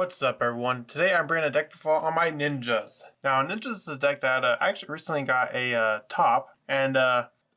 What's up, everyone? Today I'm bringing a deck perform on my ninjas. Now, ninjas is a deck that actually recently got a top, and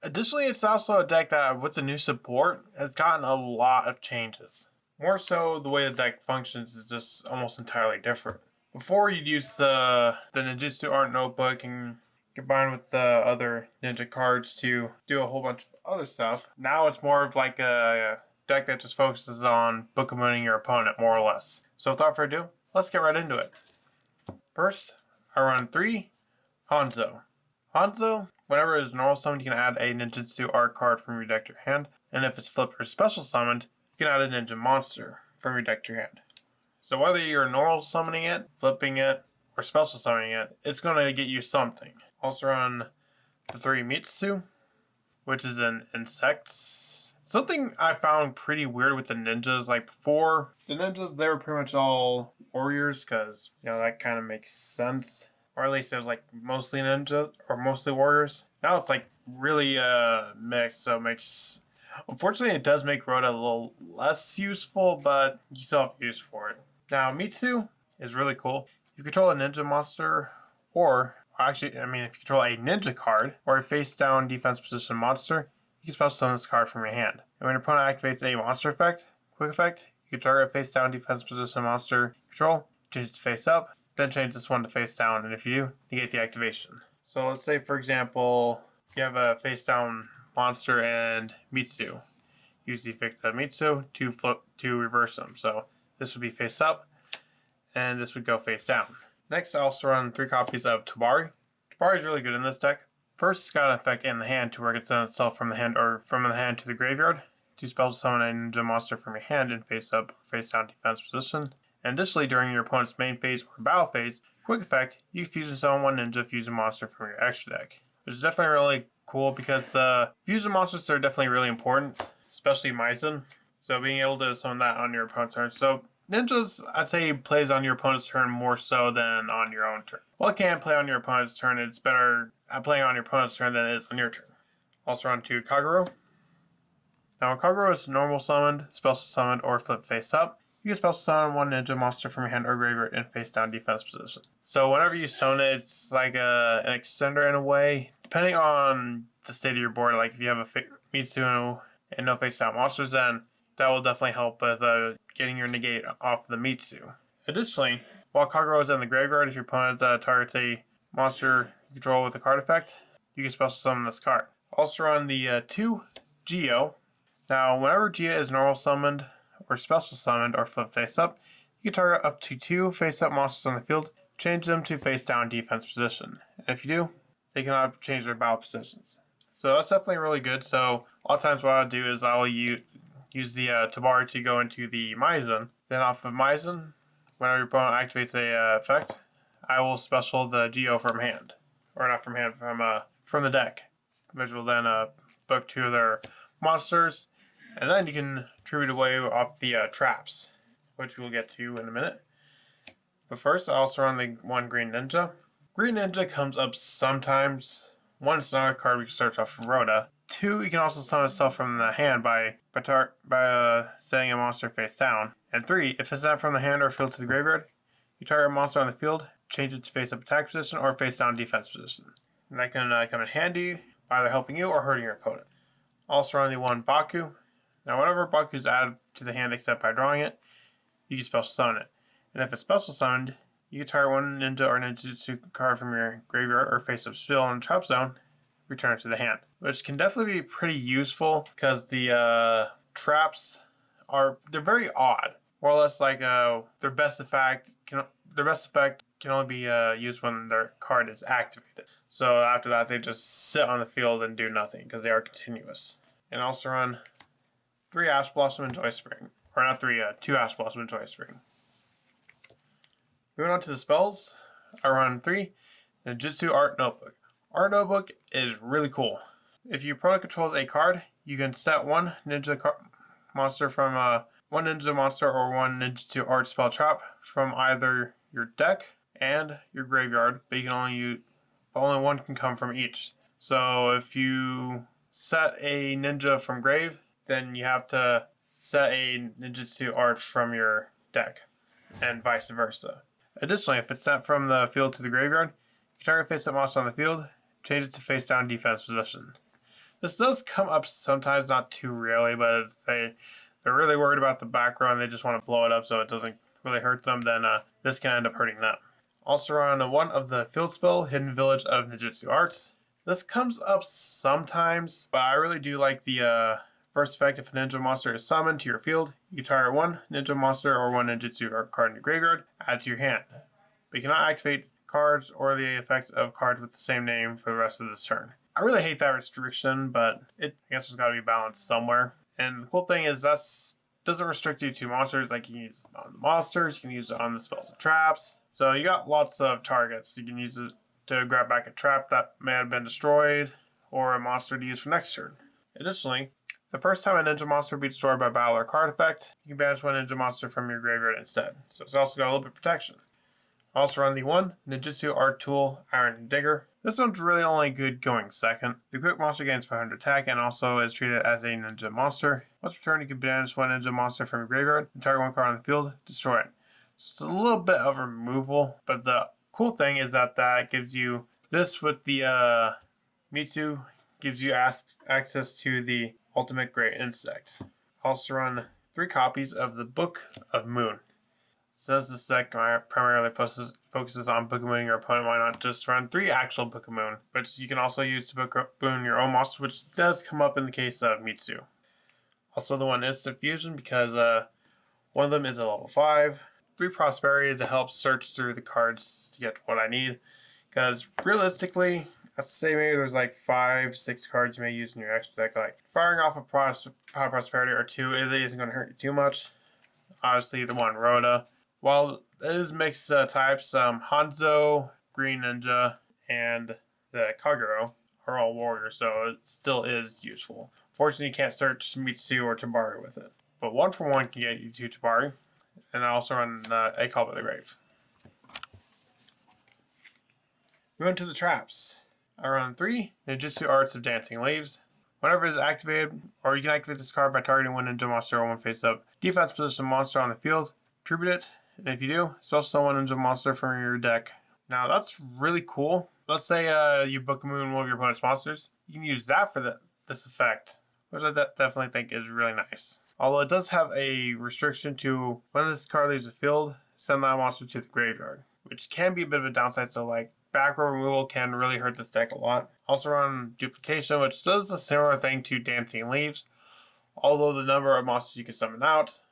additionally, it's also a deck that, with the new support, has gotten a lot of changes. More so, the way the deck functions is just almost entirely different. Before, you'd use the ninjutsu art notebook and combine with the other ninja cards to do a whole bunch of other stuff. Now it's more of like a deck that just focuses on bookamating your opponent, more or less. So without further ado, let's get right into it. First, I run 3 Hanzo. Hanzo, whenever it is normal summoned, you can add a ninjutsu art card from your deck to your hand, and if it's flipped or special summoned, you can add a ninja monster from your deck to your hand. So whether you're normal summoning it, flipping it, or special summoning it, it's going to get you something. Also run the 3 Mitsu, which is an insects. Something I found pretty weird with the ninjas, like before, the ninjas, they were pretty much all warriors, because, that kind of makes sense. Or at least it was like mostly ninjas, or mostly warriors. Now it's like really mixed, so it makes... Unfortunately, it does make Rhoda a little less useful, but you still have use for it. Now, Mitsu is really cool. You control a ninja monster, or if you control a ninja card, or a face-down defense position monster, you can special summon this card from your hand. And when your opponent activates a monster effect, quick effect, you can target a face-down defense position monster you control, change it to face-up, then change this one to face-down, and if you do, negate the activation. So let's say, for example, you have a face-down monster and Mitsu. Use the effect of Mitsu to reverse them. So this would be face-up, and this would go face-down. Next, I also run 3 copies of Tabari. Tabari is really good in this deck. First, it's got an effect in the hand to where it can send itself from the hand or from the hand to the graveyard to special summon a ninja monster from your hand in face-up or face-down defense position. And additionally, during your opponent's main phase or battle phase, quick effect, you can fusion summon one ninja fusion monster from your extra deck. Which is definitely really cool because the fusion monsters are definitely really important, especially Myzen. So being able to summon that on your opponent's turn. So ninjas, I'd say, plays on your opponent's turn more so than on your own turn. While it can play on your opponent's turn, it's better at playing on your opponent's turn than it is on your turn. Also run 2 Kagero. Now, when Kagero is normal summoned, special summoned, or flip face up, you can special summon one ninja monster from your hand or graveyard in face down defense position. So whenever you summon it, it's like an extender in a way. Depending on the state of your board, like if you have a Mitsu and no face down monsters, then that will definitely help with getting your negate off the Mitsu. Additionally, while Kagero is in the graveyard, if your opponent targets a monster you control with a card effect, you can special summon this card. Also run the 2 YUGIOH. Now, whenever YUGIOH is normal summoned, or special summoned, or flip face up, you can target up to 2 face up monsters on the field, change them to face down defense position. And if you do, they cannot change their battle positions. So that's definitely really good. So a lot of times what I'll do is I'll use the Tabari to go into the Myzen. Then off of Myzen, whenever your opponent activates a effect, I will special the YUGIOH from hand. Or not from hand, from the deck. Which will then book 2 of their monsters. And then you can tribute away off the traps, which we'll get to in a minute. But first, I also run the 1 Green Ninja. Green Ninja comes up sometimes. 1, it's not a card we can search off from Rhoda. 2, you can also summon itself from the hand by setting a monster face down. And 3, if it's not from the hand or field to the graveyard, you target a monster on the field, change it to face up attack position or face down defense position. And that can come in handy by either helping you or hurting your opponent. Also run the 1 Baku. Now whenever Baku is added to the hand except by drawing it, you can special summon it. And if it's special summoned, you can target 1 ninja or ninjutsu card from your graveyard or face up spill in the trap zone, return it to the hand. Which can definitely be pretty useful because the traps they're very odd. More or less like their best effect can only be used when their card is activated. So after that, they just sit on the field and do nothing because they are continuous. And also run 3 Ash Blossom and Joy Spring. Or not 3, 2 Ash Blossom and Joy Spring. Moving on to the spells, I run 3 Ninjutsu Art Notebook. Art Notebook is really cool. If your opponent controls a card, you can set 1 ninja monster from 1 ninja monster or 1 ninjutsu art spell trap from either your deck and your graveyard, but you can only 1 can come from each. So if you set a ninja from grave, then you have to set a ninjutsu art from your deck. and vice versa. Additionally, if it's sent from the field to the graveyard, you can target face-up monster on the field, change it to face-down defense position. This does come up sometimes, not too rarely, but if they're really worried about the back row and they just want to blow it up so it doesn't really hurt them, then this can end up hurting them. Also on one of the field spell, Hidden Village of Ninjutsu Arts. This comes up sometimes, but I really do like the first effect. If a ninja monster is summoned to your field, you can target one ninja monster or one ninjutsu card in your graveyard, add to your hand. But you cannot activate cards or the effects of cards with the same name for the rest of this turn. I really hate that restriction, but I guess there's got to be balance somewhere. And the cool thing is that doesn't restrict you to monsters. Like you can use it on the monsters, you can use it on the spells and traps. So you got lots of targets. You can use it to grab back a trap that may have been destroyed, or a monster to use for next turn. Additionally, the first time a ninja monster be destroyed by battle or card effect, you can banish one ninja monster from your graveyard instead. So it's also got a little bit of protection. Also run the one Ninjutsu Art Tool Iron Digger. This one's really only good going second. The quick monster gains 500 attack and also is treated as a ninja monster. Once per turn, you can banish one ninja monster from your graveyard and target one card on the field, destroy it. So it's a little bit of removal, but the cool thing is that gives you this with the Mitsu, gives you access to the Ultimate Great Insect. Also run 3 copies of the Book of Moon. Since this deck primarily focuses on Book of Moon, your opponent might not just run 3 actual Book of Moon, but you can also use to Book of Moon your own monster, which does come up in the case of Mitsu. Also the one Instant Fusion, because one of them is a level 5. 3 Prosperity to help search through the cards to get what I need, because realistically, I'd say maybe there's like 5-6 cards you may use in your extra deck. Like firing off a Prosperity or 2, it isn't going to hurt you too much. Obviously the one Rhoda. While it is mixed types, Hanzo, Green Ninja, and the Kagero are all warriors, so it still is useful. Fortunately, you can't search Mitsu or Tabari with it. But 1-for-1 can get you to Tabari, and I also run a Call by the Grave. Moving to the traps. I run 3 Ninjutsu Arts of Dancing Leaves. Whenever it is activated, or you can activate this card by targeting one ninja monster or one face-up defense position monster on the field, tribute it, and if you do, special summon one ninja monster from your deck. Now that's really cool. Let's say you Book of Moon one of your opponent's monsters. You can use that for this effect, which I definitely think is really nice. Although it does have a restriction to when this card leaves the field, send that monster to the graveyard, which can be a bit of a downside. So like back row removal can really hurt this deck a lot. Also run Duplication, which does a similar thing to Dancing Leaves, although the number of monsters you can summon out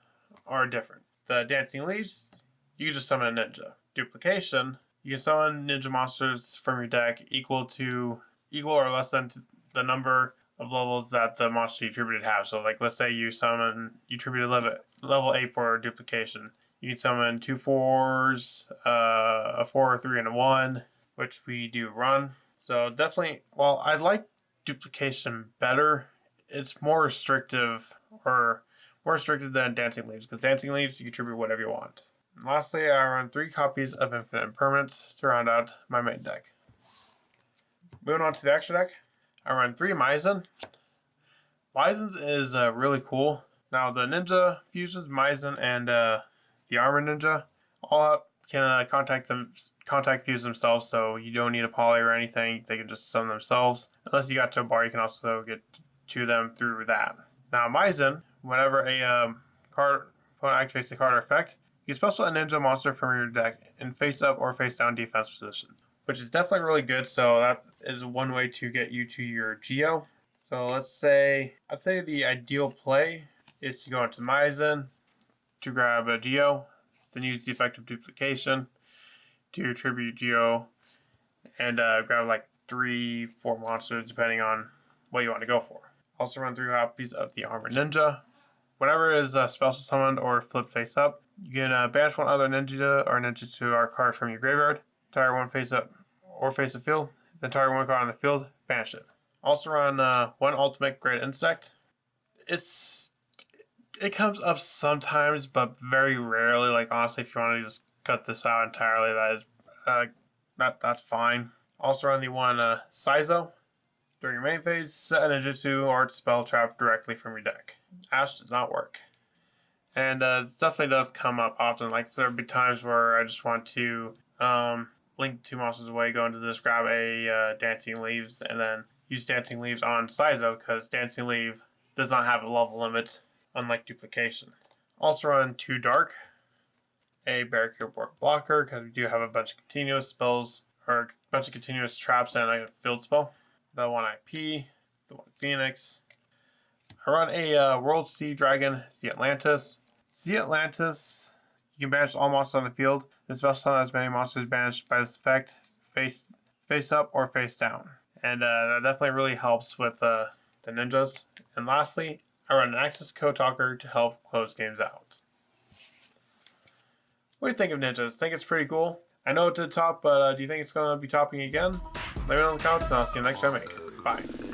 are different. The Dancing Leaves, you can just summon a ninja. Duplication, you can summon ninja monsters from your deck equal or less than the number of levels that the monster you tributed have. So like let's say you tributed level 8 for Duplication. You can summon 2 4s, a 4, a 3, and a 1, which we do run. So definitely, while I like Duplication better, it's more restrictive than Dancing Leaves, because Dancing Leaves you can tribute whatever you want. And lastly, I run 3 copies of Infinite Impermanence to round out my main deck. Moving on to the extra deck, I run 3 Maizen. Maizen is really cool. Now the Ninja Fusions, Maizen, and the Armor Ninja all can contact fuse themselves, so you don't need a poly or anything. They can just summon themselves. Unless you got to a bar, you can also get to them through that. Now Maizen, whenever a opponent activates the card or effect, you can special a ninja monster from your deck in face up or face down defense position, which is definitely really good. So that is one way to get you to your Geo. So I'd say the ideal play is to go into Maizen to grab a Geo, then use the effect of Duplication to tribute Geo, and grab like 3-4 monsters depending on what you want to go for. Also run 3 copies of the Armor Ninja. Whenever it is special summoned or flipped face up, you can banish one other ninja or ninjutsu art card from your graveyard, target one face up or face the field, then target one card on the field, banish it. Also run 1 Ultimate Great Insect. It comes up sometimes, but very rarely. Like honestly, if you want to just cut this out entirely, that's fine. Also run the 1 Saizo. During your main phase, set a ninjutsu art spell trap directly from your deck. Ash does not work. And it definitely does come up often. Like there'll be times where I just want to link 2 monsters away, go into this, grab a Dancing Leaves, and then use Dancing Leaves on Sizo because Dancing Leaf does not have a level limit, unlike Duplication. Also run 2 Dark, a Barricade Board Blocker because we do have a bunch of continuous spells, or a bunch of continuous traps and a field spell. The 1 IP, the 1 Phoenix. I run a World Sea Dragon, the Atlantis. The Atlantis, you can banish all monsters on the field. This special summon has many monsters banished by this effect, face up or face down. And that definitely really helps with the ninjas. And lastly, I run an Access Code Talker to help close games out. What do you think of ninjas? Think it's pretty cool? I know it did top, but do you think it's going to be topping again? Let me know in the comments and I'll see you next time I make it. Bye.